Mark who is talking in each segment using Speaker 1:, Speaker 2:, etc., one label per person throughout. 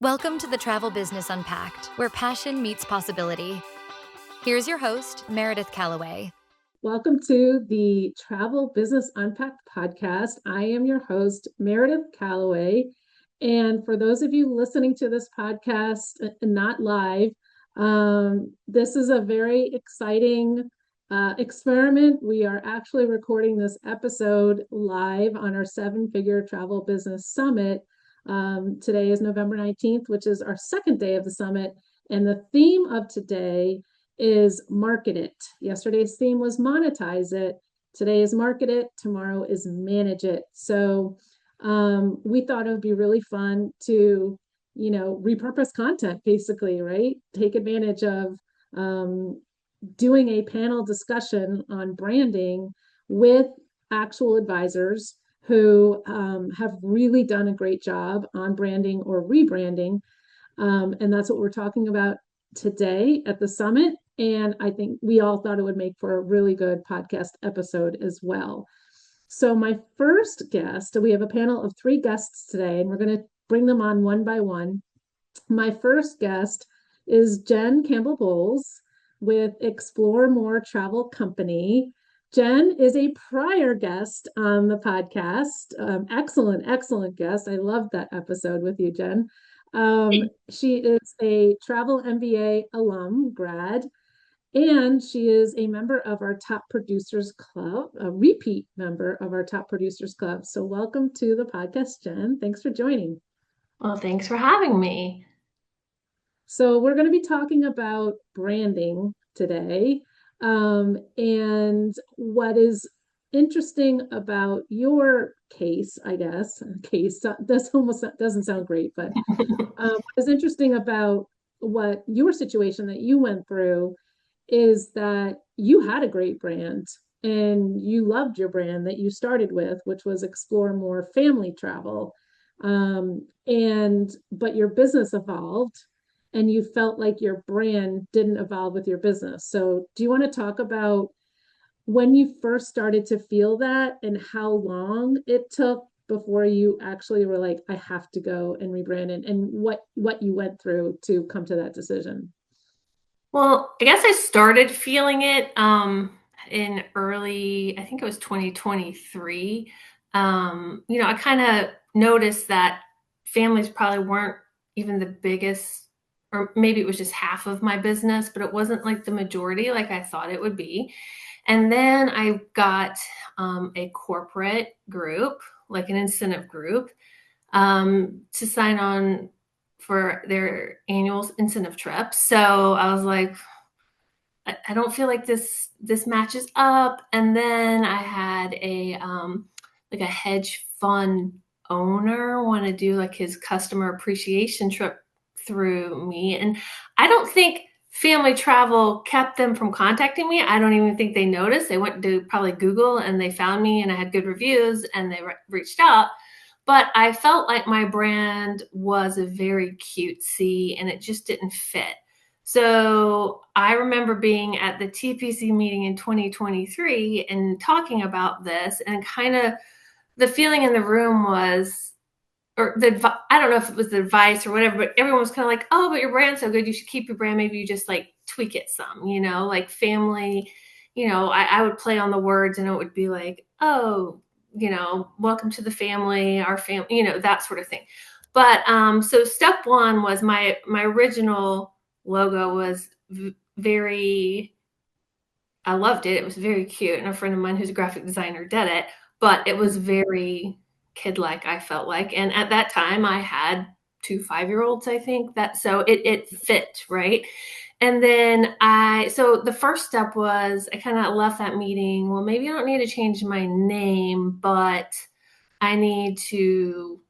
Speaker 1: Welcome to the Travel Business Unpacked, where passion meets possibility. Here's your host, Meredith Calloway.
Speaker 2: Welcome to the Travel Business Unpacked podcast. I am your host, Meredith Calloway. And for those of you listening to this podcast, not live, this is a very exciting experiment. We are actually recording this episode live on our seven-figure Travel Business Summit. Today is November 19th, which is our second day of the summit. And the theme of today is market it. Yesterday's theme was monetize it. Today is market it. Tomorrow is manage it. So we thought it would be really fun to, repurpose content basically, right? Take advantage of doing a panel discussion on branding with actual advisors who have really done a great job on branding or rebranding. And that's what we're talking about today at the summit. And I think we all thought it would make for a really good podcast episode as well. So my first guest, we have a panel of three guests today, and we're going to bring them on one by one. My first guest is Jen Campbell-Bowles with Explore More Travel Company. Jen is a prior guest on the podcast. Excellent guest. I loved that episode with you, Jen. She is a travel MBA alum grad, and she is a member of our Top Producers Club, a repeat member of our Top Producers Club. So welcome to the podcast, Jen. Thanks for joining.
Speaker 3: Well, thanks for having me.
Speaker 2: So we're going to be talking about branding today. And what is interesting about your case, I guess, doesn't sound great, but what is interesting about what your situation that you went through is that you had a great brand and you loved your brand that you started with, which was Explore More Family Travel. But your business evolved and you felt like your brand didn't evolve with your business. So do you want to talk about when you first started to feel that and how long it took before you actually were like, I have to go and rebrand, and what you went through to come to that decision?
Speaker 3: Well, I guess I started feeling it in early, I think it was 2023. I kind of noticed that families probably weren't even the biggest, or maybe it was just half of my business, but it wasn't like the majority like I thought it would be. And then I got a corporate group, like an incentive group, to sign on for their annual incentive trip. So I was like, I don't feel like this matches up. And then I had a hedge fund owner want to do like his customer appreciation trip through me. And I don't think family travel kept them from contacting me. I don't even think they noticed. They went to probably Google and they found me and I had good reviews and they reached out. But I felt like my brand was a very cutesy and it just didn't fit. So I remember being at the TPC meeting in 2023 and talking about this, and kind of the feeling in the room was, I don't know if it was the advice or whatever, but everyone was kind of like, oh, but your brand's so good, you should keep your brand. Maybe you just like tweak it some, like family, I would play on the words and it would be like, oh, welcome to the family, our family, that sort of thing. But so step one was my original logo was I loved it. It was very cute. And a friend of mine who's a graphic designer did it, but it was very kid-like, I felt like. And at that time I had 2 5-year-olds, I think, so it fit, right? And then so the first step was I kind of left that meeting. Well, maybe I don't need to change my name, but I need to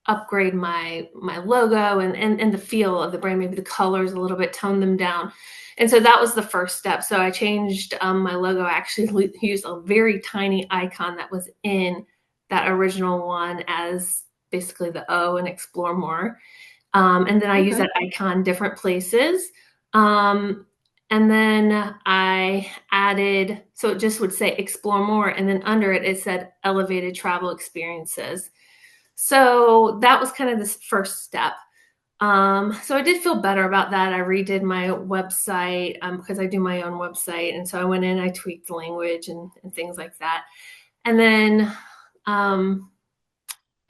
Speaker 3: upgrade my logo and the feel of the brand, maybe the colors a little bit, tone them down. And so that was the first step. So I changed my logo. I actually used a very tiny icon that was in that original one as basically the O and Explore More. And then I use that icon different places. And then I added, so it just would say Explore More. And then under it, it said Elevated Travel Experiences. So that was kind of this first step. So I did feel better about that. I redid my website because I do my own website. And so I went in, I tweaked the language and things like that. And then, I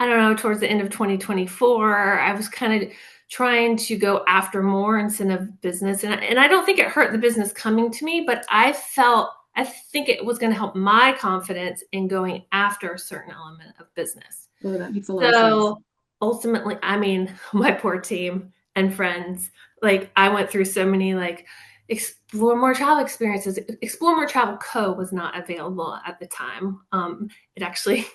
Speaker 3: don't know, towards the end of 2024, I was kind of trying to go after more instead of business. And I don't think it hurt the business coming to me, but I think it was going to help my confidence in going after a certain element of business.
Speaker 2: Oh, that makes a lot of sense.
Speaker 3: So ultimately, I mean, my poor team and friends, like I went through so many like explore more travel experiences. Explore More Travel Co. was not available at the time. It actually,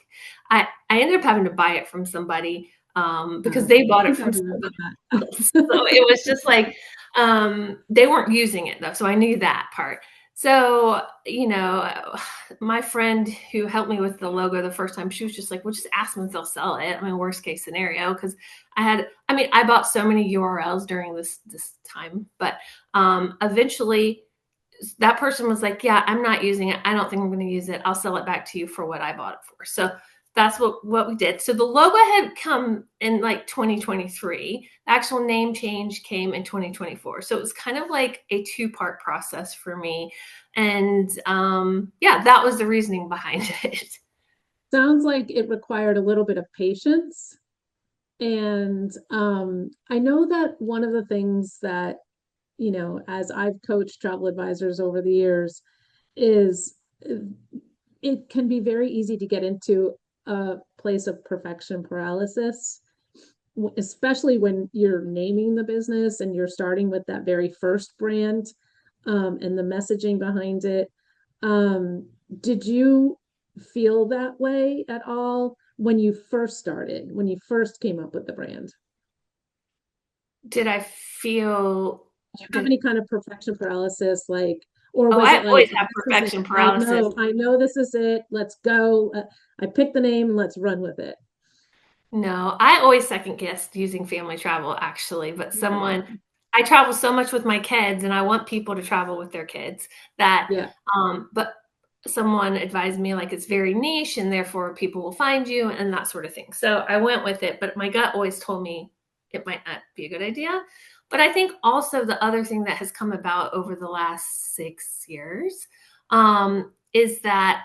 Speaker 3: I ended up having to buy it from somebody because they bought it from somebody else. So it was just like they weren't using it though. So I knew that part. So, my friend who helped me with the logo the first time, she was just like, well, just ask them if they'll sell it. I mean, worst case scenario, because I bought so many URLs during this time, but eventually that person was like, yeah, I'm not using it. I don't think I'm going to use it. I'll sell it back to you for what I bought it for. So that's what we did. So the logo had come in like 2023. The actual name change came in 2024. So it was kind of like a 2-part process for me. And that was the reasoning behind it.
Speaker 2: Sounds like it required a little bit of patience. And I know that one of the things that, as I've coached travel advisors over the years, is it can be very easy to get into a place of perfection paralysis, especially when you're naming the business and you're starting with that very first brand, and the messaging behind it. Did you feel that way at all when you first started, when you first came up with the brand?
Speaker 3: Did I feel
Speaker 2: Do you have any kind of perfection paralysis, or
Speaker 3: Oh,
Speaker 2: was
Speaker 3: I
Speaker 2: it like,
Speaker 3: always have
Speaker 2: this is it,
Speaker 3: perfection paralysis.
Speaker 2: I know this is it, let's go, I picked the name, let's run with it?
Speaker 3: No, I always second guessed using family travel actually, but
Speaker 2: Yeah.
Speaker 3: I travel so much with my kids and I want people to travel with their kids that,
Speaker 2: Yeah.
Speaker 3: but someone advised me like it's very niche and therefore people will find you and that sort of thing. So I went with it, but my gut always told me it might not be a good idea. But I think also the other thing that has come about over the last 6 years is that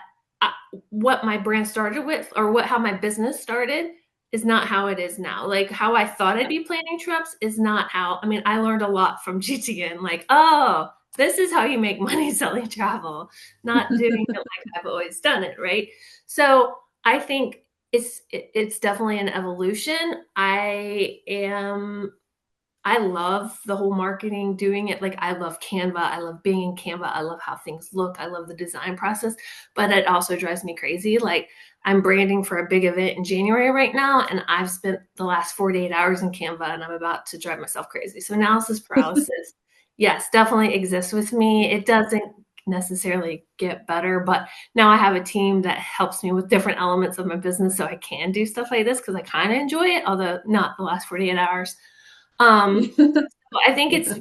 Speaker 3: what my brand started with or how my business started is not how it is now. Like how I thought I'd be planning trips is not how, I mean, I learned a lot from GTN, like, oh, this is how you make money selling travel, not doing it like I've always done it, right? So I think it's definitely an evolution. I love the whole marketing, doing it. Like I love Canva. I love being in Canva. I love how things look. I love the design process, but it also drives me crazy. Like I'm branding for a big event in January right now, and I've spent the last 48 hours in Canva and I'm about to drive myself crazy. So analysis paralysis, yes, definitely exists with me. It doesn't necessarily get better, but now I have a team that helps me with different elements of my business so I can do stuff like this because I kind of enjoy it, although not the last 48 hours. I think it's,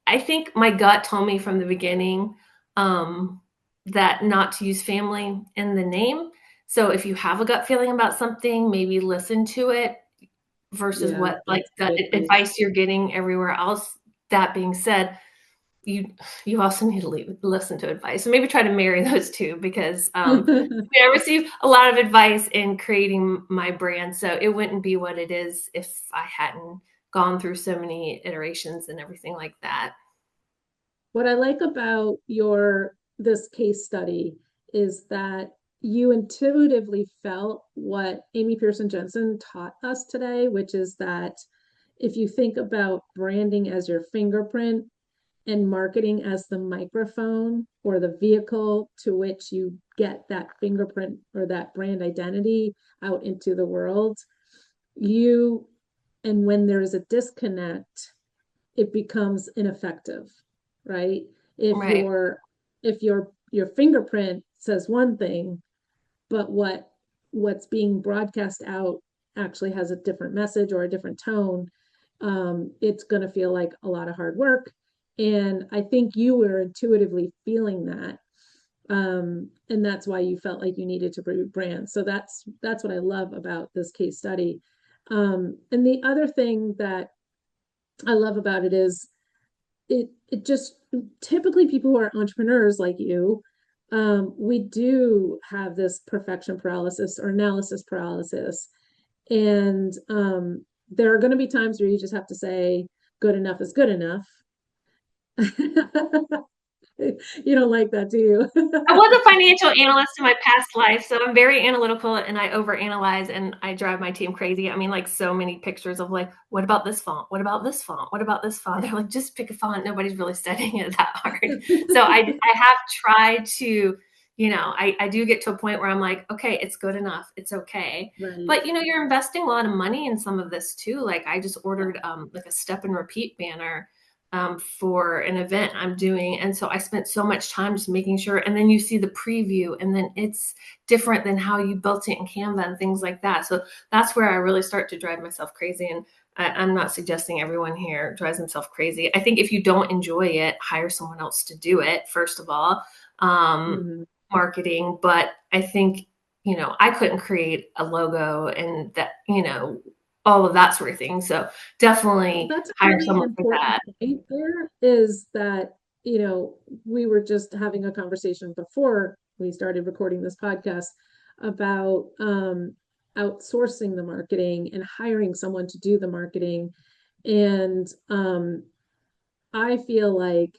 Speaker 3: I think my gut told me from the beginning that not to use family in the name. So if you have a gut feeling about something, maybe listen to it versus
Speaker 2: Yeah,
Speaker 3: what like
Speaker 2: that's
Speaker 3: the
Speaker 2: good advice.
Speaker 3: advice you're getting everywhere else. That being said, you also need to listen to advice. So maybe try to marry those two because I received a lot of advice in creating my brand. So it wouldn't be what it is if I hadn't gone through so many iterations and everything like that.
Speaker 2: What I like about this case study is that you intuitively felt what Amy Pearson Jensen taught us today, which is that if you think about branding as your fingerprint and marketing as the microphone or the vehicle to which you get that fingerprint or that brand identity out into the world, you and when there's a disconnect, it becomes ineffective, right? If
Speaker 3: Right.
Speaker 2: your fingerprint says one thing, but what's being broadcast out actually has a different message or a different tone, it's going to feel like a lot of hard work. And I think you were intuitively feeling that. And that's why you felt like you needed to rebrand. So that's what I love about this case study. And the other thing that I love about it is it just typically people who are entrepreneurs like you, we do have this perfection paralysis or analysis paralysis. And there are going to be times where you just have to say, good enough is good enough. You don't like that, do you?
Speaker 3: I was a financial analyst in my past life, so I'm very analytical and I overanalyze and I drive my team crazy. I mean, like so many pictures of like, what about this font? What about this font? What about this font? They're like, just pick a font. Nobody's really studying it that hard. So I have tried to, I do get to a point where I'm like, okay, it's good enough. It's okay.
Speaker 2: Right.
Speaker 3: But, you're investing a lot of money in some of this too. Like I just ordered like a step and repeat banner for an event I'm doing. And so I spent so much time just making sure. And then you see the preview and then it's different than how you built it in Canva and things like that. So that's where I really start to drive myself crazy. And I'm not suggesting everyone here drives themselves crazy. I think if you don't enjoy it, hire someone else to do it, first of all, marketing. But I think, I couldn't create a logo and that, all of that sort of thing. So definitely
Speaker 2: That's a
Speaker 3: hire
Speaker 2: really
Speaker 3: someone for
Speaker 2: important
Speaker 3: that.
Speaker 2: point there is that, we were just having a conversation before we started recording this podcast about outsourcing the marketing and hiring someone to do the marketing. And I feel like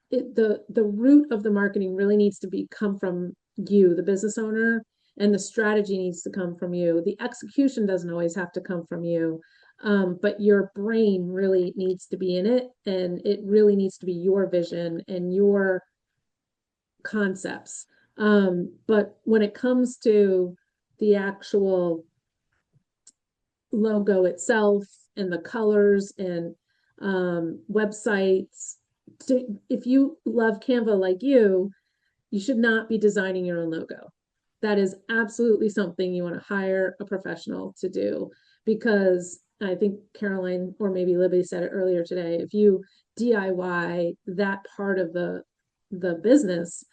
Speaker 2: the root of the marketing really needs to come from you, the business owner, and the strategy needs to come from you. The execution doesn't always have to come from you, but your brain really needs to be in it, and it really needs to be your vision and your concepts. But when it comes to the actual logo itself and the colors and websites, if you love Canva like you should not be designing your own logo. That is absolutely something you want to hire a professional to do, because I think Caroline or maybe Libby said it earlier today. If you DIY that part of the business,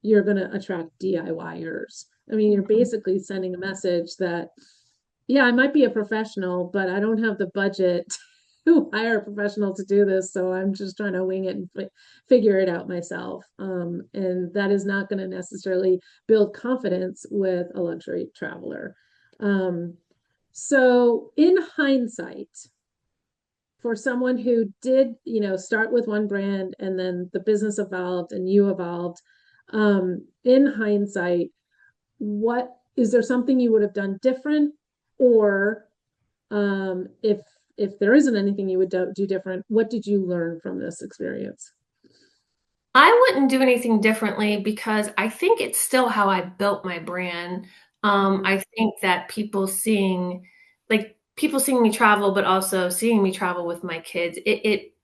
Speaker 2: you're going to attract DIYers. I mean, you're basically sending a message that, yeah, I might be a professional, but I don't have the budget to hire a professional to do this. So I'm just trying to wing it and figure it out myself. And that is not going to necessarily build confidence with a luxury traveler. So in hindsight, for someone who did, start with one brand and then the business evolved and you evolved, in hindsight, what is there something you would have done different? Or if there isn't anything you would do different, what did you learn from this experience?
Speaker 3: I wouldn't do anything differently because I think it's still how I built my brand. I think that people seeing me travel, but also seeing me travel with my kids, it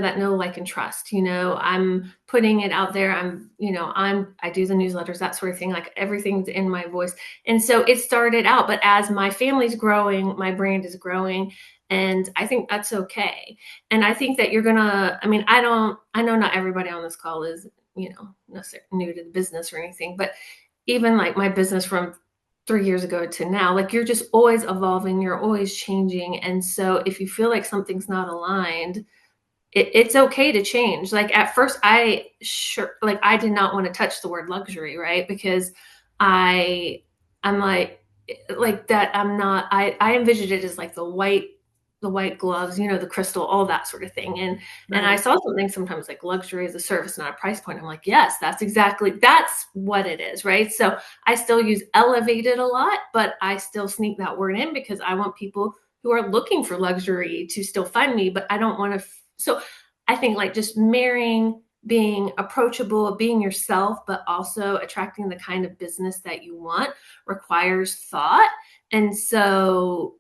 Speaker 3: that know, like, and trust, I'm putting it out there. I do the newsletters, that sort of thing, like everything's in my voice. And so it started out, but as my family's growing, my brand is growing. And I think that's okay. And I think that I know not everybody on this call is, necessarily new to the business or anything, but even like my business from 3 years ago to now, like you're just always evolving, you're always changing. And so if you feel like something's not aligned, it's okay to change. Like at first I did not want to touch the word luxury, right? Because I'm like that. I envisioned it as like the white gloves, the crystal, all that sort of thing. And I saw something sometimes like luxury as a service, not a price point. I'm like, yes, that's what it is. Right. So I still use elevated a lot, but I still sneak that word in because I want people who are looking for luxury to still find me, but I don't want to. So I think like just marrying, being approachable, being yourself, but also attracting the kind of business that you want requires thought. And so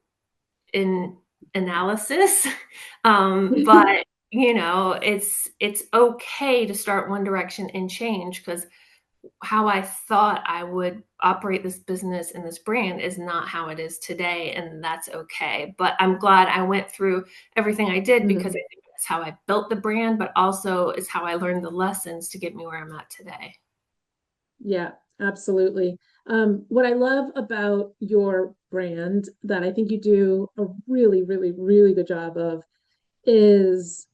Speaker 3: in analysis, but it's okay to start one direction and change, because how I thought I would operate this business and this brand is not how it is today. And that's okay. But I'm glad I went through everything I did because I think it's how I built the brand, but also it's how I learned the lessons to get me where I'm at today.
Speaker 2: Yeah, absolutely. What I love about your brand that I think you do a really, really, really good job of is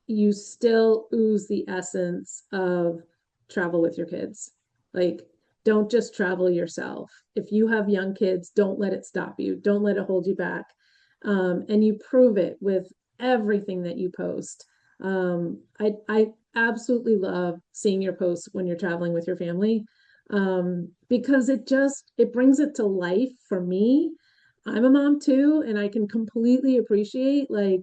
Speaker 2: you still ooze the essence of travel with your kids. Like, don't just travel yourself. If you have young kids, don't let it stop you. Don't let it hold you back. And you prove it with everything that you post. I absolutely love seeing your posts when you're traveling with your family, because it brings it to life for me. I'm a mom too, and I can completely appreciate like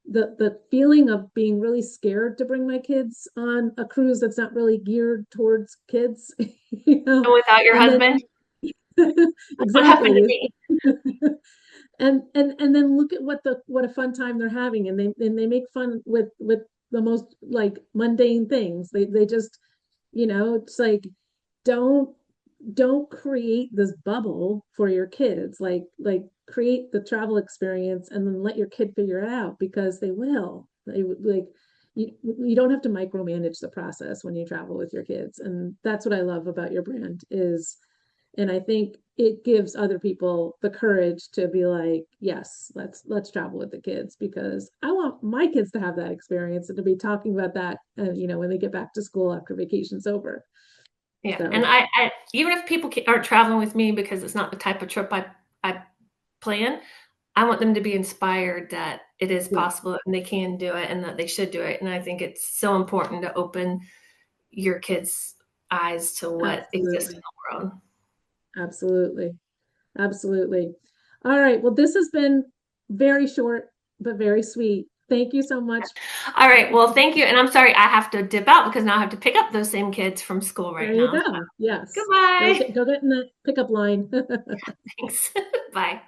Speaker 2: the feeling of being really scared to bring my kids on a cruise that's not really geared towards kids, you know,
Speaker 3: And without your
Speaker 2: and then
Speaker 3: husband, what happened to
Speaker 2: exactly.
Speaker 3: me?
Speaker 2: And then look at what a fun time they're having, and they make fun with the most like mundane things. They just, it's like don't don't create this bubble for your kids. Like create the travel experience and then let your kid figure it out, because they will. They like you don't have to micromanage the process when you travel with your kids. And that's what I love about your brand is, and I think it gives other people the courage to be like, yes, let's travel with the kids, because I want my kids to have that experience and to be talking about that, when they get back to school after vacation's over.
Speaker 3: Yeah, and
Speaker 2: So
Speaker 3: I even if people aren't traveling with me because it's not the type of trip I plan, I want them to be inspired that it is
Speaker 2: yeah,
Speaker 3: possible and they can do it and that they should do it. And I think it's so important to open your kids' eyes to what exists in
Speaker 2: absolutely.
Speaker 3: the world.
Speaker 2: Absolutely. Absolutely. All right. Well, this has been very short, but very sweet. Thank you so much.
Speaker 3: All right. Well, thank you. And I'm sorry I have to dip out because now I have to pick up those same kids from school
Speaker 2: There
Speaker 3: right
Speaker 2: you
Speaker 3: now. So,
Speaker 2: go. Yes.
Speaker 3: goodbye.
Speaker 2: Go get in the pickup line.
Speaker 3: Thanks. Bye.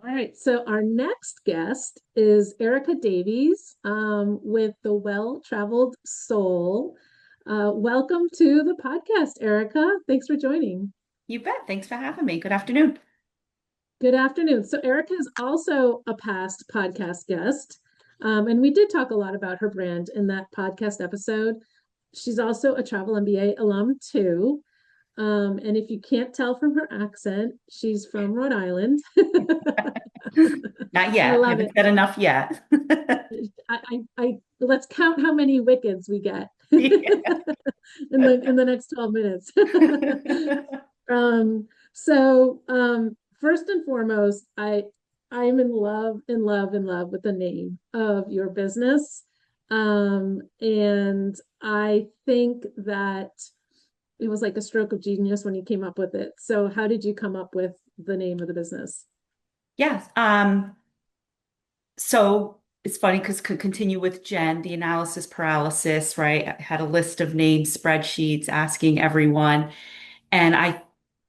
Speaker 2: All right. So our next guest is Erica Davies, with the Well Traveled Soul. Welcome to the podcast, Erica. Thanks for joining.
Speaker 4: You bet. Thanks for having me. Good afternoon.
Speaker 2: Good afternoon. So Erica is also a past podcast guest. And we did talk a lot about her brand in that podcast episode. She's also a Travel MBA alum too. And if you can't tell from her accent, she's from Rhode Island.
Speaker 4: Not
Speaker 2: I
Speaker 4: yet.
Speaker 2: love it.
Speaker 4: Haven't said enough yet.
Speaker 2: Let's count how many wickeds we get
Speaker 4: Yeah.
Speaker 2: in the next 12 minutes. First and foremost, I'm in love, in love, in love with the name of your business. And I think that it was like a stroke of genius when you came up with it. So how did you come up with the name of the business?
Speaker 4: Yes. So it's funny because could continue with Jen, the analysis paralysis, right? I had a list of names, spreadsheets, asking everyone. And I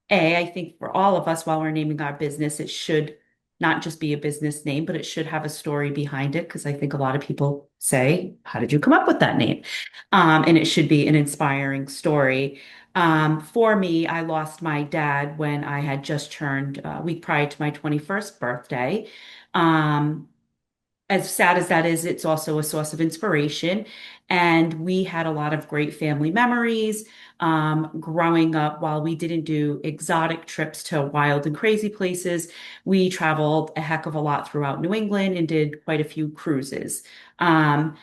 Speaker 4: think for all of us, while we're naming our business, it should not just be a business name, but it should have a story behind it. Because I think a lot of people say, how did you come up with that name? And it should be an inspiring story. For me, I lost my dad when I had just turned a week prior to my 21st birthday. Um, as sad as that is, it's also a source of inspiration. And we had a lot of great family memories growing up. While we didn't do exotic trips to wild and crazy places, we traveled a heck of a lot throughout New England and did quite a few cruises. Um,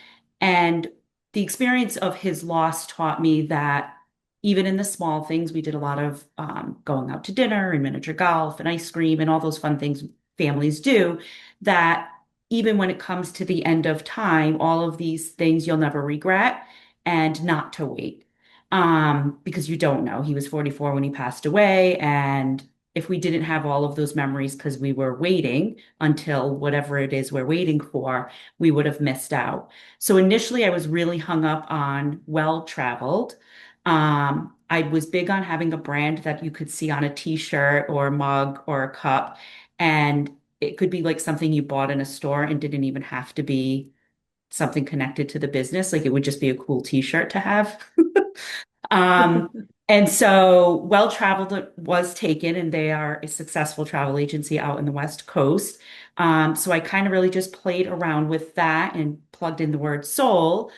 Speaker 4: and the experience of his loss taught me that even in the small things, we did a lot of going out to dinner and miniature golf and ice cream and all those fun things families do, that even when it comes to the end of time, all of these things you'll never regret, and not to wait. Because you don't know. He was 44 when he passed away. And if we didn't have all of those memories because we were waiting until whatever it is we're waiting for, we would have missed out. So initially, I was really hung up on well traveled. I was big on having a brand that you could see on a t-shirt or a mug or a cup. And it could be like something you bought in a store and didn't even have to be something connected to the business. Like it would just be a cool t-shirt to have. Um, And so Well Traveled was taken, and they are a successful travel agency out in the West Coast. So I kind of really just played around with that and plugged in the word soul,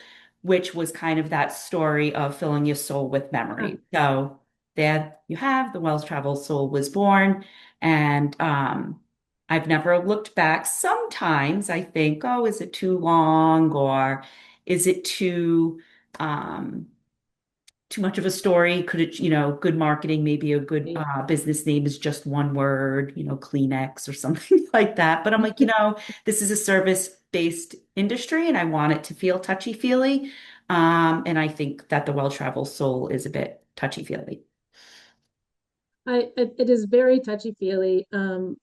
Speaker 4: which was kind of that story of filling your soul with
Speaker 2: Huh.
Speaker 4: memory. So there you have the Wells Traveled Soul was born. And I've never looked back. Sometimes I think, oh, is it too long or is it um, too much of a story? Could it, good marketing, maybe a good
Speaker 2: Right.
Speaker 4: business name is just one word, Kleenex or something like that. But I'm like, this is a service-based industry and I want it to feel touchy-feely. And I think that the well-traveled soul is a bit touchy-feely.
Speaker 2: It is very touchy-feely.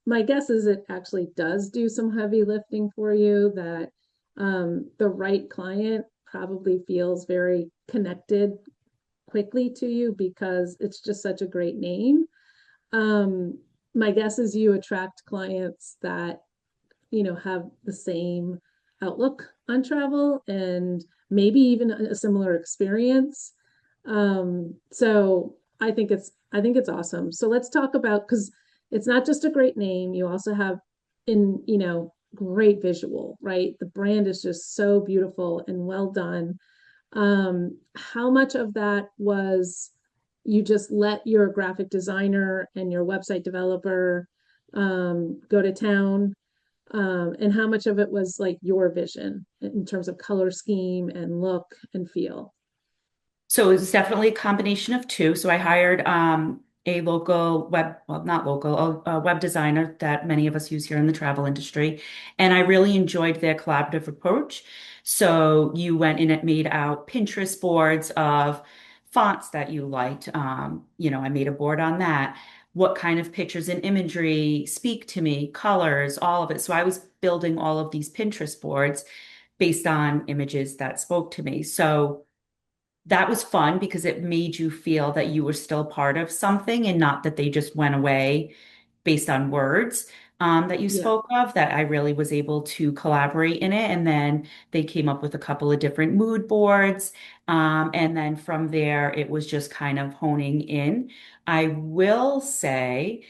Speaker 2: My guess is it actually does do some heavy lifting for you, that the right client probably feels very connected quickly to you because it's just such a great name. Um, my guess is you attract clients that, have the same outlook on travel and maybe even a similar experience. So I think it's awesome. So let's talk about, because it's not just a great name, you also have great visual, right? The brand is just so beautiful and well done. How much of that was you just let your graphic designer and your website developer go to town? And how much of it was like your vision in terms of color scheme and look and feel?
Speaker 4: So it was definitely a combination of two. So I hired a local well, not local, a web designer that many of us use here in the travel industry. And I really enjoyed their collaborative approach. So you went in and made out Pinterest boards of fonts that you liked. I made a board on that. What kind of pictures and imagery speak to me, colors, all of it. So I was building all of these Pinterest boards based on images that spoke to me. So that was fun because it made you feel that you were still part of something and not that they just went away based on words that you
Speaker 2: Yeah.
Speaker 4: spoke of, that I really was able to collaborate in it. And then they came up with a couple of different mood boards. And then from there, it was just kind of honing in. I will say,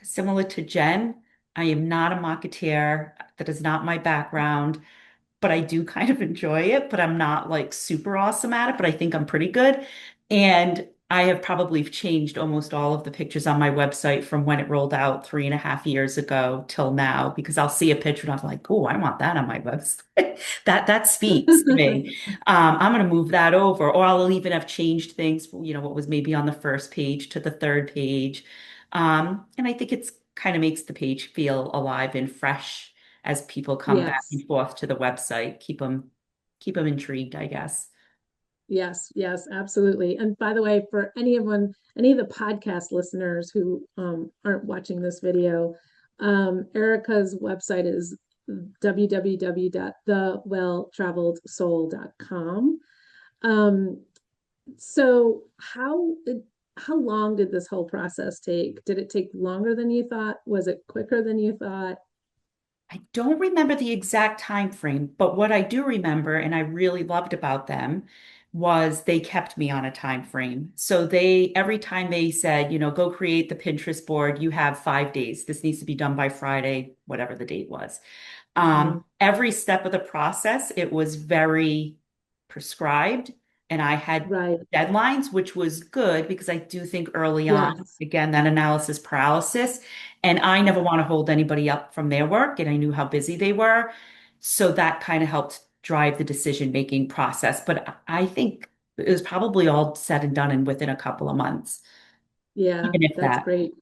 Speaker 4: similar to Jen, I am not a marketeer. That is not my background, but I do kind of enjoy it, but I'm not like super awesome at it, but I think I'm pretty good. And I have probably changed almost all of the pictures on my website from when it rolled out 3.5 years ago till now, because I'll see a picture and I'm like, oh, I want that on my website. That speaks to me. I'm going to move that over, or I'll even have changed things, what was maybe on the first page to the third page. And I think it's kind of makes the page feel alive and fresh as people come back
Speaker 2: Yes.
Speaker 4: and forth to the website, keep them intrigued, I guess.
Speaker 2: Yes, yes, absolutely. And by the way, for any of the podcast listeners who aren't watching this video, Erica's website is www.thewelltraveledsoul.com. Um, so how long did this whole process take? Did it take longer than you thought? Was it quicker than you thought?
Speaker 4: I don't remember the exact time frame, but what I do remember and I really loved about them was they kept me on a time frame. So they every time they said, go create the Pinterest board, you have 5 days. This needs to be done by Friday, whatever the date was.
Speaker 2: Mhm.
Speaker 4: Every step of the process, it was very prescribed, and I had
Speaker 2: Right.
Speaker 4: deadlines, which was good because I do think early on,
Speaker 2: Yes.
Speaker 4: again, that analysis paralysis, and I never want to hold anybody up from their work, and I knew how busy they were. So that kind of helped drive the decision-making process. But I think it was probably all said and done and within a couple of months,
Speaker 2: Yeah,
Speaker 4: even if
Speaker 2: that's
Speaker 4: that.
Speaker 2: great.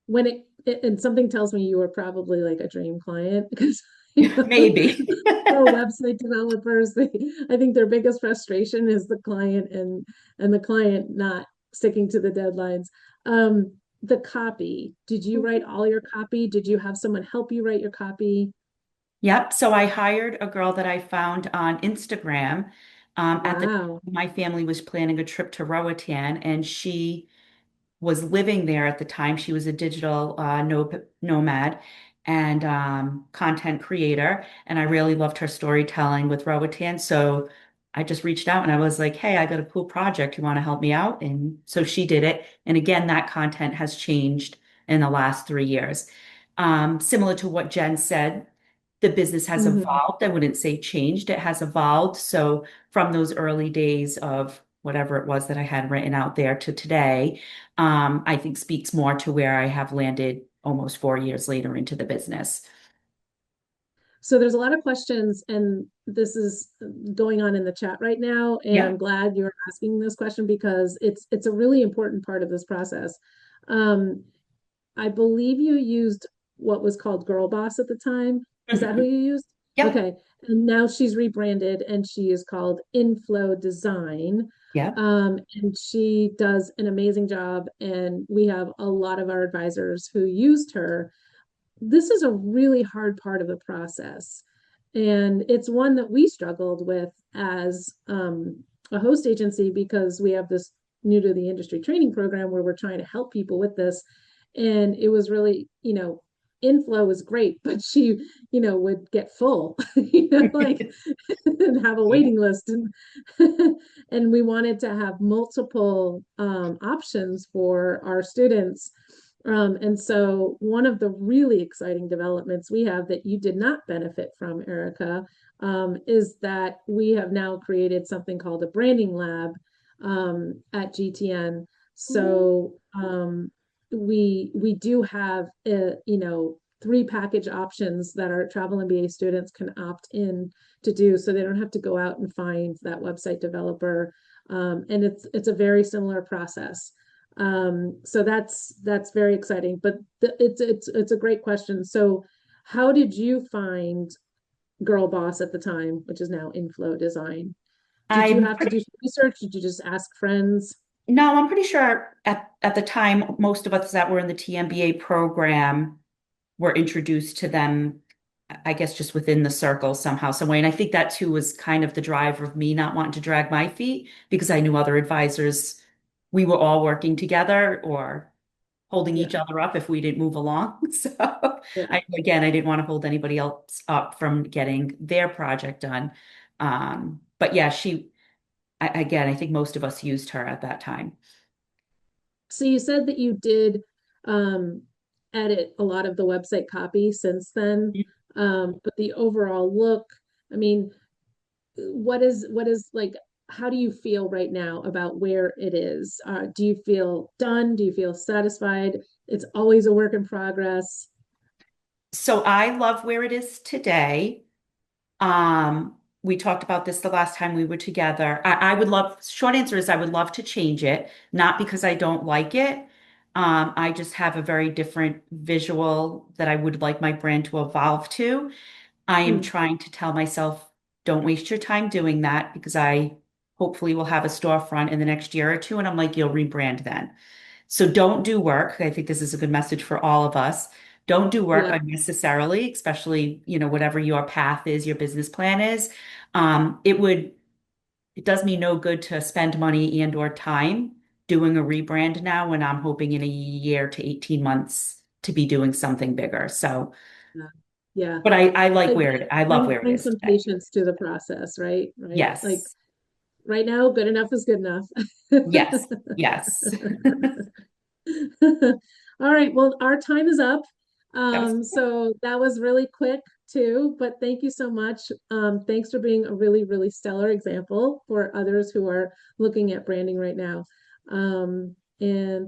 Speaker 2: When and something tells me you were probably like a dream client because
Speaker 4: Maybe.
Speaker 2: for website developers, I think their biggest frustration is the client and the client not sticking to the deadlines. The copy, did you write all your copy? Did you have someone help you write your copy?
Speaker 4: Yep. So I hired a girl that I found on Instagram. At the time,
Speaker 2: Wow.
Speaker 4: my family was planning a trip to Roatan, and she was living there at the time. She was a digital nomad and content creator, and I really loved her storytelling with Roatan. So I just reached out and I was like, hey, I got a cool project. You want to help me out? And so she did it. And again, that content has changed in the last 3 years. Similar to what Jen said, the business has
Speaker 2: Mhm.
Speaker 4: evolved. I wouldn't say changed, it has evolved. So from those early days of whatever it was that I had written out there to today, I think speaks more to where I have landed almost 4 years later into the business.
Speaker 2: So there's a lot of questions, and this is going on in the chat right now. And
Speaker 4: Yeah.
Speaker 2: I'm glad you're asking this question because it's a really important part of this process. Um, I believe you used what was called Girl Boss at the time. Is that who
Speaker 4: Mhm.
Speaker 2: you used?
Speaker 4: Yep.
Speaker 2: Okay. And now she's rebranded and she is called Inflow Design.
Speaker 4: Yep.
Speaker 2: And she does an amazing job. And we have a lot of our advisors who used her. This is a really hard part of the process. And it's one that we struggled with as a host agency because we have this new to the industry training program where we're trying to help people with this. And it was really, inflow was great, but she, would get full, like and have a
Speaker 4: Yeah.
Speaker 2: waiting list. And and we wanted to have multiple options for our students. And so one of the really exciting developments we have that you did not benefit from, Erica, is that we have now created something called a branding lab at GTN. So we do have three package options that our travel MBA students can opt in to do, so they don't have to go out and find that website developer. And it's a very similar process. So that's very exciting. But it's a great question. So how did you find Girl Boss at the time, which is now Inflow Design? Did you
Speaker 4: I'm
Speaker 2: have to do some research? Did you just ask friends?
Speaker 4: No, I'm pretty sure at the time, most of us that were in the TMBA program were introduced to them, I guess, just within the circle somehow, some way. And I think that too was kind of the driver of me not wanting to drag my feet because I knew other advisors, we were all working together or holding each
Speaker 2: Yeah,
Speaker 4: other up if we didn't move along. So
Speaker 2: yeah.
Speaker 4: I didn't want to hold anybody else up from getting their project done. But yeah, again, I think most of us used her at that time.
Speaker 2: So you said that you did um, edit a lot of the website copy since then, but the overall look, I mean, what is like, how do you feel right now about where it is? Do you feel done? Do you feel satisfied? It's always a work in progress.
Speaker 4: So I love where it is today. We talked about this the last time we were together. I would love, short answer is I would love to change it, not because I don't like it. I just have a very different visual that I would like my brand to evolve to. I am
Speaker 2: Hmm.
Speaker 4: trying to tell myself, don't waste your time doing that because I hopefully will have a storefront in the next year or two. And I'm like, you'll rebrand then. So don't do work. I think this is a good message for all of us. Don't do work
Speaker 2: Yeah.
Speaker 4: unnecessarily, especially, whatever your path is, your business plan is. It does me no good to spend money and or time doing a rebrand now when I'm hoping in a year to 18 months to be doing something bigger. So,
Speaker 2: Yeah. Yeah.
Speaker 4: but I like
Speaker 2: Again,
Speaker 4: I love where it
Speaker 2: bring
Speaker 4: is
Speaker 2: some
Speaker 4: today.
Speaker 2: patience to the process, right? Right. Like
Speaker 4: Yes.
Speaker 2: right now, good enough is good enough.
Speaker 4: Yes. Yes.
Speaker 2: All right, well, our time is up.
Speaker 4: That was
Speaker 2: So that was really quick too, but thank you so much. Thanks for being a really, really stellar example for others who are looking at branding right now. And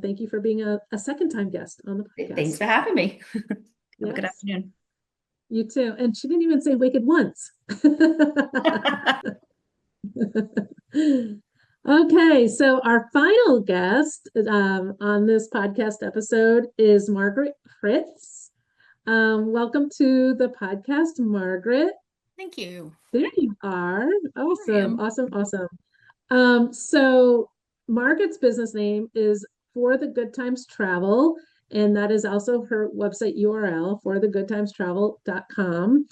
Speaker 2: thank you for being a second time guest on the
Speaker 4: Thanks
Speaker 2: podcast.
Speaker 4: for having me. Have a good
Speaker 2: Yes,
Speaker 4: afternoon.
Speaker 2: you too. And she didn't even say wicked once. Okay, so our final guest on this podcast episode is Margaret Fritz. Welcome to the podcast, Margaret.
Speaker 5: Thank you.
Speaker 2: There you are.
Speaker 5: I
Speaker 2: Awesome,
Speaker 5: am.
Speaker 2: awesome, awesome. So Margaret's business name is For the Good Times Travel, and that is also her website URL, forthegoodtimestravel.com.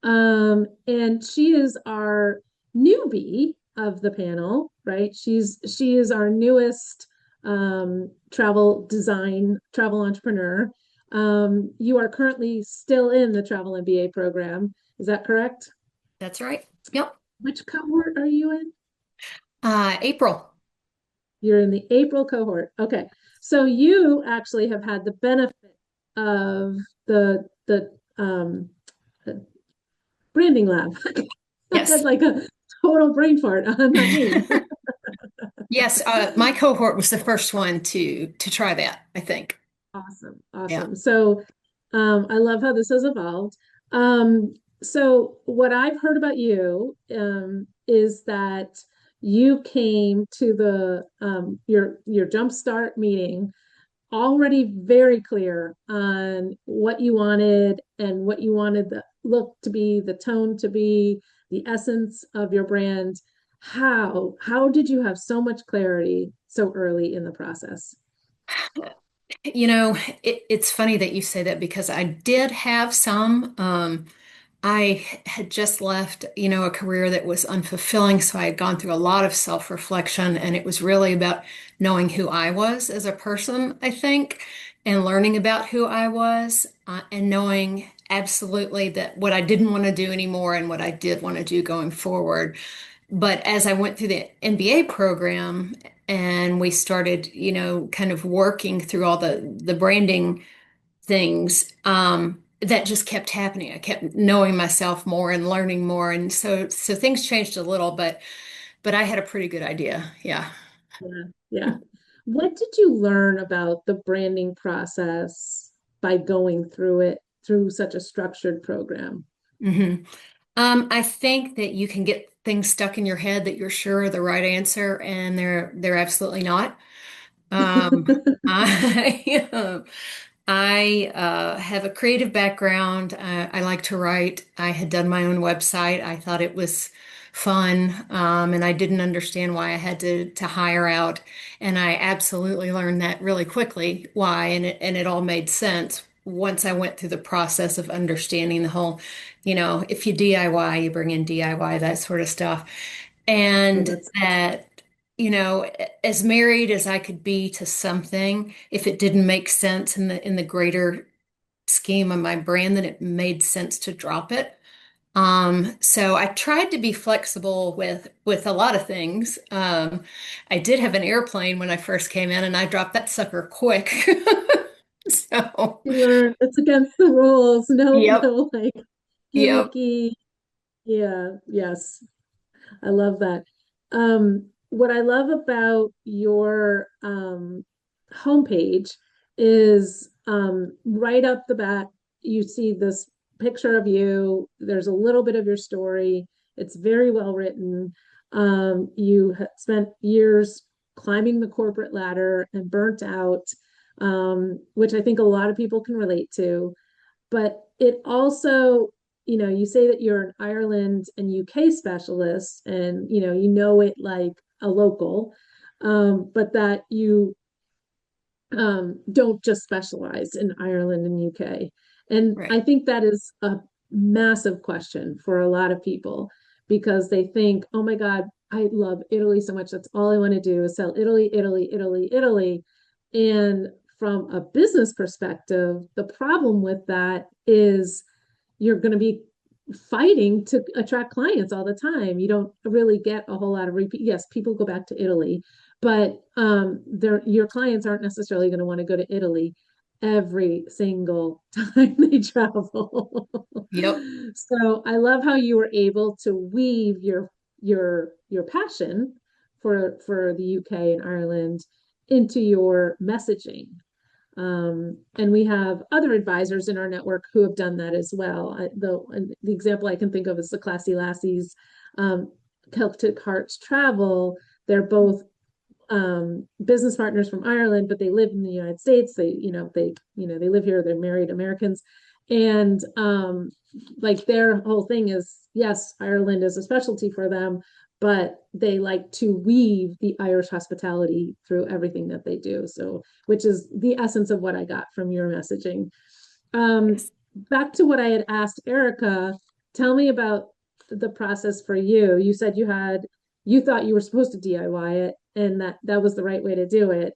Speaker 2: And she is our newbie of the panel, right? She is our newest travel entrepreneur. You are currently still in the Travel MBA program. Is that correct?
Speaker 5: That's right. Yep.
Speaker 2: Which cohort are you in?
Speaker 5: April.
Speaker 2: You're in the April cohort. Okay. So you actually have had the benefit of the branding lab. I had
Speaker 5: Yes.
Speaker 2: like a total brain fart on that name.
Speaker 5: Yes. My cohort was the first one to try that, I think.
Speaker 2: Awesome.
Speaker 5: Yeah.
Speaker 2: Awesome. So I love how this has evolved. So what I've heard about you is that you came to the your Jumpstart meeting already very clear on what you wanted and what you wanted the look to be, the tone to be, the essence of your brand. How did you have so much clarity so early in the process?
Speaker 5: You know, it's funny that you say that because I did have some. I had just left, a career that was unfulfilling. So I had gone through a lot of self-reflection, and it was really about knowing who I was as a person, I think, and learning about who I was, and knowing absolutely that what I didn't want to do anymore and what I did want to do going forward. But as I went through the MBA program and we started, kind of working through all the branding things, that just kept happening. I kept knowing myself more and learning more. And so things changed a little, but I had a pretty good idea. Yeah.
Speaker 2: Yeah, yeah. What did you learn about the branding process by going through it through such a structured program?
Speaker 5: hmm I think that you can get things stuck in your head that you're sure are the right answer, and they're absolutely not. Um, I I have a creative background. I like to write. I had done my own website. I thought it was fun, and I didn't understand why I had to hire out. And I absolutely learned that really quickly why, and it all made sense once I went through the process of understanding the whole, if you DIY, you bring in DIY, that sort of stuff,
Speaker 2: Oh,
Speaker 5: and
Speaker 2: that's
Speaker 5: that. As married as I could be to something, if it didn't make sense in the greater scheme of my brand, then it made sense to drop it. So I tried to be flexible with a lot of things. I did have an airplane when I first came in, and I dropped that sucker quick. So,
Speaker 2: you learn it's against the rules. No,
Speaker 5: yep,
Speaker 2: no, like
Speaker 5: yep.
Speaker 2: gimmicky. Yeah, yes. I love that. What I love about your homepage is right up the bat, you see this picture of you. There's a little bit of your story. It's very well written. You spent years climbing the corporate ladder and burnt out, which I think a lot of people can relate to. But it also, you say that you're an Ireland and UK specialist and, you know it like a local, but that you don't just specialize in Ireland and UK. And
Speaker 5: Right.
Speaker 2: I think that is a massive question for a lot of people because they think, oh my God, I love Italy so much. That's all I want to do is sell Italy, Italy, Italy, Italy. And from a business perspective, the problem with that is you're going to be fighting to attract clients all the time. You don't really get a whole lot of repeat. Yes, people go back to Italy, but your clients aren't necessarily going to want to go to Italy every single time they travel.
Speaker 5: Yep.
Speaker 2: So I love how you were able to weave your passion for the UK and Ireland into your messaging. And we have other advisors in our network who have done that as well. The example I can think of is the Classy Lassies, Celtic Hearts Travel. They're both business partners from Ireland, but they live in the United States. They live here. They're married Americans, and like their whole thing is, yes, Ireland is a specialty for them, but they like to weave the Irish hospitality through everything that they do. So, which is the essence of what I got from your messaging. Um,
Speaker 5: Yes.
Speaker 2: Back to what I had asked Erica, tell me about the process for you. You said you thought you were supposed to DIY it and that was the right way to do it.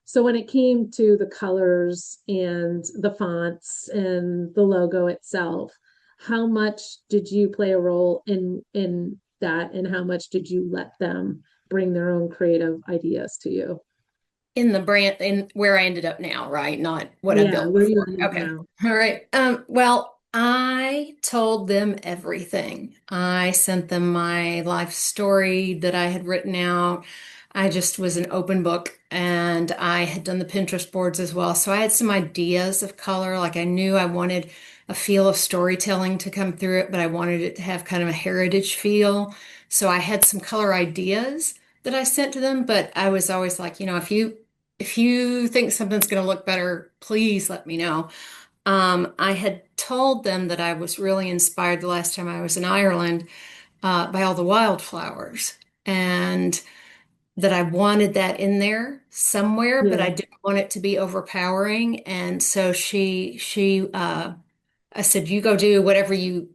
Speaker 2: So when it came to the colors and the fonts and the logo itself, how much did you play a role in that and how much did you let them bring their own creative ideas to you?
Speaker 5: In the brand, in where I ended up now, right? Not what I
Speaker 2: Yeah,
Speaker 5: built
Speaker 2: where you
Speaker 5: before.
Speaker 2: end up
Speaker 5: Okay.
Speaker 2: now.
Speaker 5: All right. Well, I told them everything. I sent them my life story that I had written out. I just was an open book, and I had done the Pinterest boards as well. So I had some ideas of color. Like I knew I wanted a feel of storytelling to come through it, but I wanted it to have kind of a heritage feel. So I had some color ideas that I sent to them, but I was always like, if you think something's going to look better, please let me know. I had told them that I was really inspired the last time I was in Ireland by all the wildflowers, and that I wanted that in there somewhere, but
Speaker 2: Yeah.
Speaker 5: I didn't want it to be overpowering. And so I said, you go do whatever you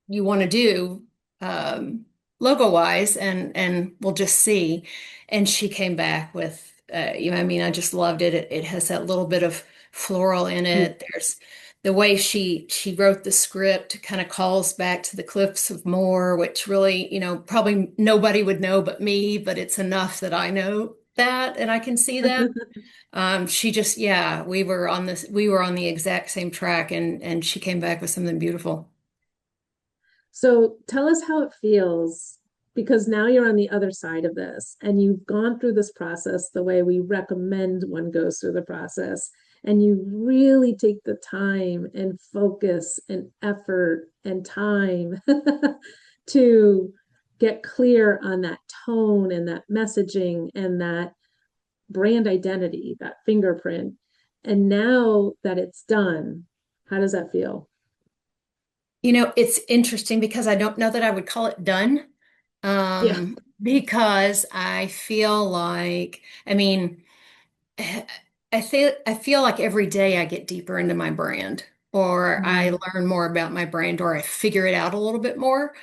Speaker 5: want to do, um, logo wise, and we'll just see. And she came back with, I mean, I just loved it. It has that little bit of floral in it. There's the way she wrote the script kind of calls back to the Cliffs of Moher, which really, probably nobody would know but me, but it's enough that I know that and I can see that. She just, yeah, we were on the exact same track, and she came back with something beautiful.
Speaker 2: So tell us how it feels, because now you're on the other side of this and you've gone through this process the way we recommend one goes through the process. And you really take the time and focus and effort and time to get clear on that tone and that messaging and that brand identity, that fingerprint. And now that it's done, how does that feel?
Speaker 5: It's interesting because I don't know that I would call it done.
Speaker 2: Yeah.
Speaker 5: Because I feel like, I mean, I feel like every day I get deeper into my brand, or I
Speaker 2: Mm.
Speaker 5: learn more about my brand, or I figure it out a little bit more.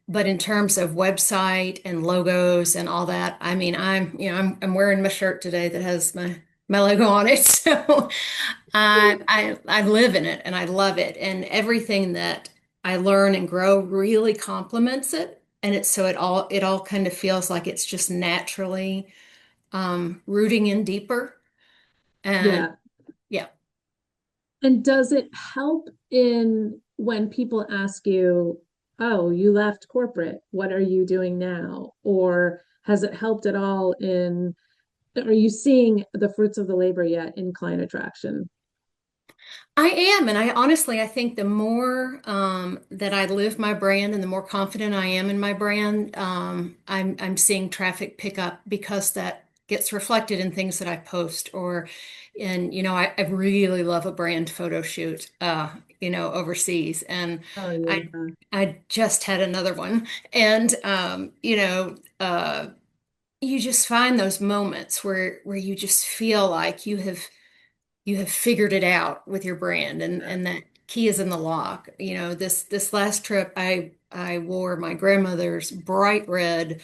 Speaker 5: But in terms of website and logos and all that, I mean, I'm wearing my shirt today that has my logo on it. So I live in it and I love it. And everything that I learn and grow really complements it. And it all kind of feels like it's just naturally rooting in deeper. And
Speaker 2: Yeah.
Speaker 5: yeah.
Speaker 2: And does it help in when people ask you, oh, you left corporate, what are you doing now? Or has it helped at all in, are you seeing the fruits of the labor yet in client attraction?
Speaker 5: I am, and I think the more that I live my brand and the more confident I am in my brand, I'm seeing traffic pick up because that gets reflected in things that I post or in, I really love a brand photo shoot, overseas, and
Speaker 2: Oh,
Speaker 5: I
Speaker 2: yeah.
Speaker 5: I just had another one, and you just find those moments where you just feel like you have figured it out with your brand, and that key is in the lock. This last trip I wore my grandmother's bright red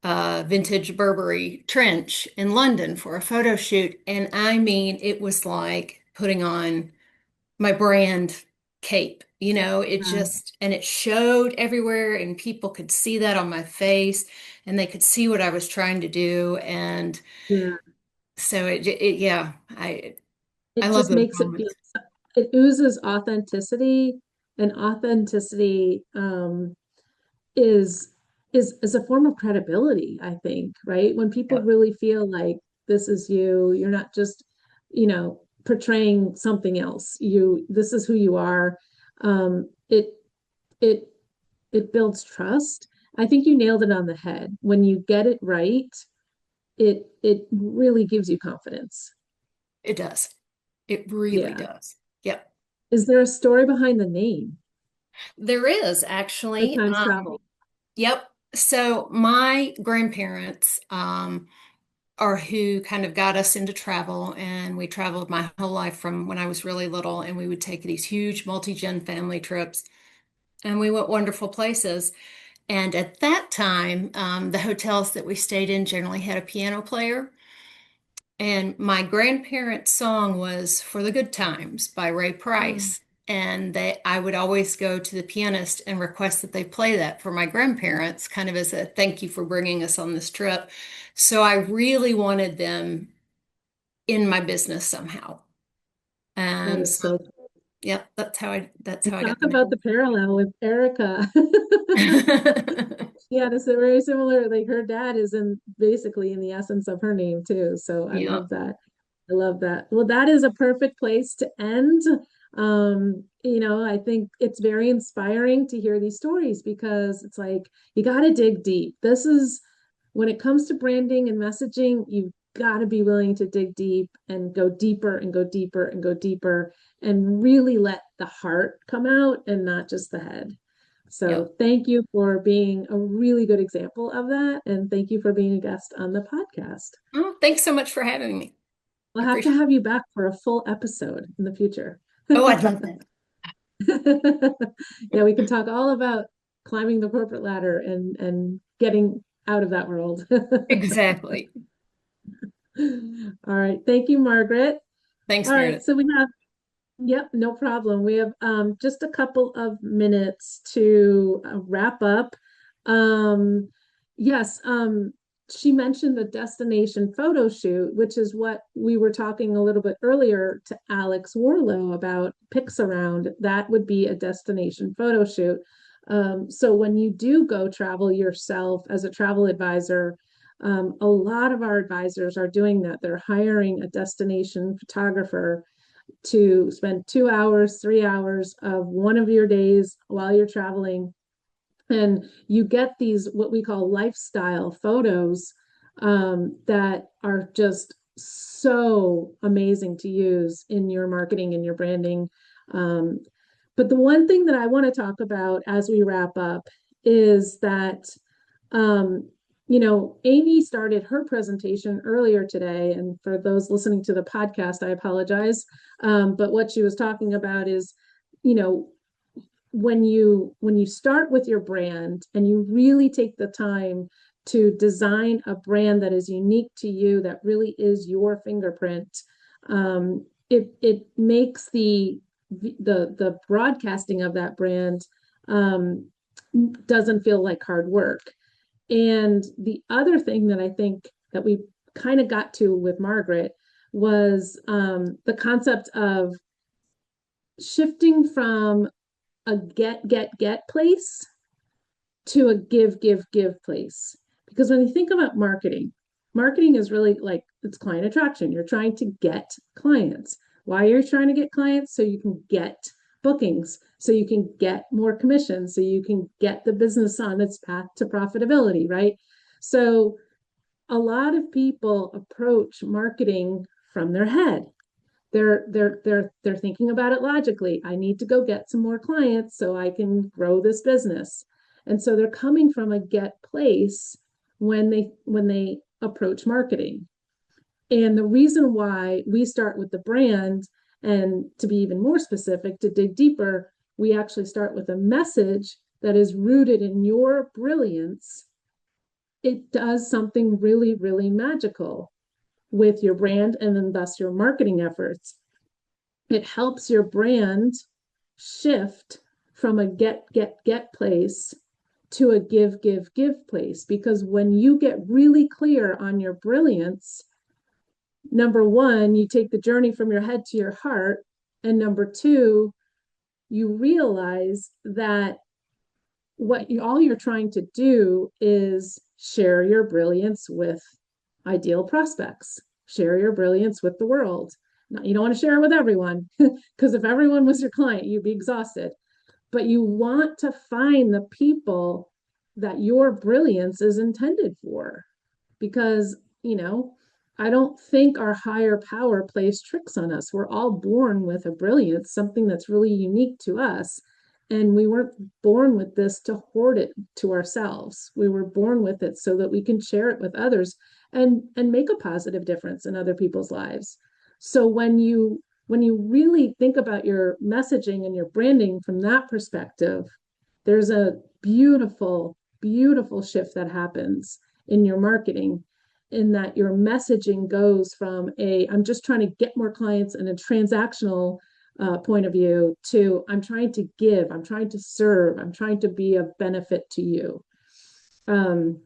Speaker 5: vintage Burberry trench in London for a photo shoot, and I mean it was like putting on my brand cape. It just and it showed everywhere, and people could see that on my face, and they could see what I was trying to do, and
Speaker 2: Yeah.
Speaker 5: so yeah, I
Speaker 2: It
Speaker 5: love
Speaker 2: just
Speaker 5: those
Speaker 2: makes it feel,
Speaker 5: moments.
Speaker 2: it oozes authenticity, and authenticity is is a form of credibility, I think, right? When people
Speaker 5: Yep.
Speaker 2: really feel like this is you, you're not just, portraying something else. This is who you are. It it it builds trust. I think you nailed it on the head. When you get it right, it really gives you confidence.
Speaker 5: It does. It really
Speaker 2: Yeah.
Speaker 5: does. Yep.
Speaker 2: Is there a story behind the name?
Speaker 5: There is
Speaker 2: Good
Speaker 5: actually.
Speaker 2: times travel.
Speaker 5: Yep. So my grandparents are who kind of got us into travel, and we traveled my whole life from when I was really little, and we would take these huge multi-gen family trips, and we went wonderful places. And at that time, the hotels that we stayed in generally had a piano player. And my grandparents' song was For the Good Times by Ray
Speaker 2: Oh,
Speaker 5: Price. And I would always go to the pianist and request that they play that for my grandparents, kind of as a thank you for bringing us on this trip. So I really wanted them in my business somehow.
Speaker 2: That
Speaker 5: And
Speaker 2: is so
Speaker 5: so, yeah, that's
Speaker 2: cool.
Speaker 5: how I got
Speaker 2: Talk
Speaker 5: the
Speaker 2: about the parallel with Erica.
Speaker 5: name.
Speaker 2: Yeah, it's very similar. Like her dad is in basically in the essence of her name too. So I
Speaker 5: Yeah.
Speaker 2: love that. I love that. Well, that is a perfect place to end. I think it's very inspiring to hear these stories because it's like you got to dig deep. This is when it comes to branding and messaging, you've got to be willing to dig deep and go deeper and go deeper and go deeper and really let the heart come out and not just the head. So
Speaker 5: Yep.
Speaker 2: thank you for being a really good example of that. And thank you for being a guest on the podcast.
Speaker 5: Oh, thanks so much for having me.
Speaker 2: We'll
Speaker 5: I
Speaker 2: have to
Speaker 5: appreciate
Speaker 2: have you back for a full episode in the future.
Speaker 5: Oh, I'd love that.
Speaker 2: Yeah, we can talk all about climbing the corporate ladder and getting out of that world.
Speaker 5: Exactly.
Speaker 2: All right. Thank you, Margaret.
Speaker 5: Thanks,
Speaker 2: All right.
Speaker 5: Meredith.
Speaker 2: So we have, yep, no problem. We have just a couple of minutes to wrap up. Um, yes, she mentioned the destination photo shoot, which is what we were talking a little bit earlier to Alex Warlow about Pics Around. That would be a destination photo shoot. So when you do go travel yourself as a travel advisor, a lot of our advisors are doing that. They're hiring a destination photographer to spend 2 hours, 3 hours of one of your days while you're traveling. And you get these, what we call lifestyle photos, that are just so amazing to use in your marketing and your branding. Um, but the one thing that I want to talk about as we wrap up is that um, Amy started her presentation earlier today, and for those listening to the podcast, I apologize. But what she was talking about is, you know, when you start with your brand and you really take the time to design a brand that is unique to you, that really is your fingerprint, it makes the broadcasting of that brand doesn't feel like hard work. And the other thing that I think that we kind of got to with Margaret was the concept of shifting from a get place to a give place. Because when you think about marketing is really like it's client attraction. You're trying to get clients. Why are you trying to get clients? So you can get bookings, so you can get more commissions, so you can get the business on its path to profitability, right? So a lot of people approach marketing from their head. They're thinking about it logically. I need to go get some more clients so I can grow this business. And so they're coming from a get place when they approach marketing. And the reason why we start with the brand, and to be even more specific, to dig deeper, we actually start with a message that is rooted in your brilliance. It does something really, really magical with your brand and then thus your marketing efforts. It helps your brand shift from a get place to a give place. Because when you get really clear on your brilliance, number one, you take the journey from your head to your heart. And number two, you realize that all you're trying to do is share your brilliance with ideal prospects, share your brilliance with the world. Now, you don't want to share it with everyone because if everyone was your client, you'd be exhausted. But you want to find the people that your brilliance is intended for because, I don't think our higher power plays tricks on us. We're all born with a brilliance, something that's really unique to us. And we weren't born with this to hoard it to ourselves. We were born with it so that we can share it with others and make a positive difference in other people's lives. So when you really think about your messaging and your branding from that perspective, there's a beautiful, beautiful shift that happens in your marketing, in that your messaging goes from I'm just trying to get more clients and a transactional point of view to I'm trying to give, I'm trying to serve, I'm trying to be of benefit to you. And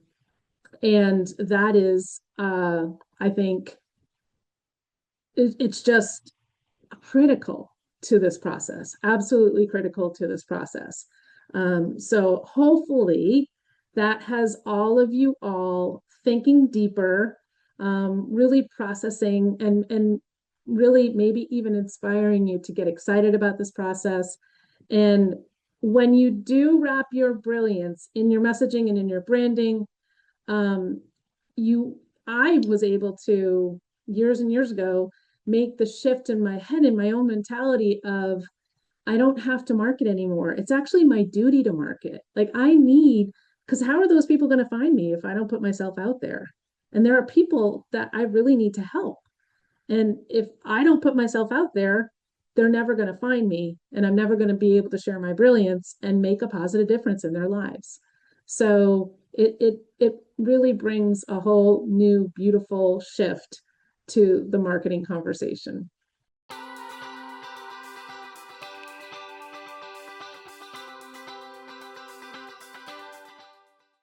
Speaker 2: that is, I think, it's just critical to this process, absolutely critical to this process. So hopefully that has all of you all thinking deeper, really processing and really maybe even inspiring you to get excited about this process. And when you do wrap your brilliance in your messaging and in your branding, um, I was able to years and years ago make the shift in my head, in my own mentality of I don't have to market anymore. It's actually my duty to market. Like I need, because how are those people going to find me if I don't put myself out there? And there are people that I really need to help. And if I don't put myself out there, they're never going to find me, and I'm never going to be able to share my brilliance and make a positive difference in their lives. So it really brings a whole new beautiful shift to the marketing conversation.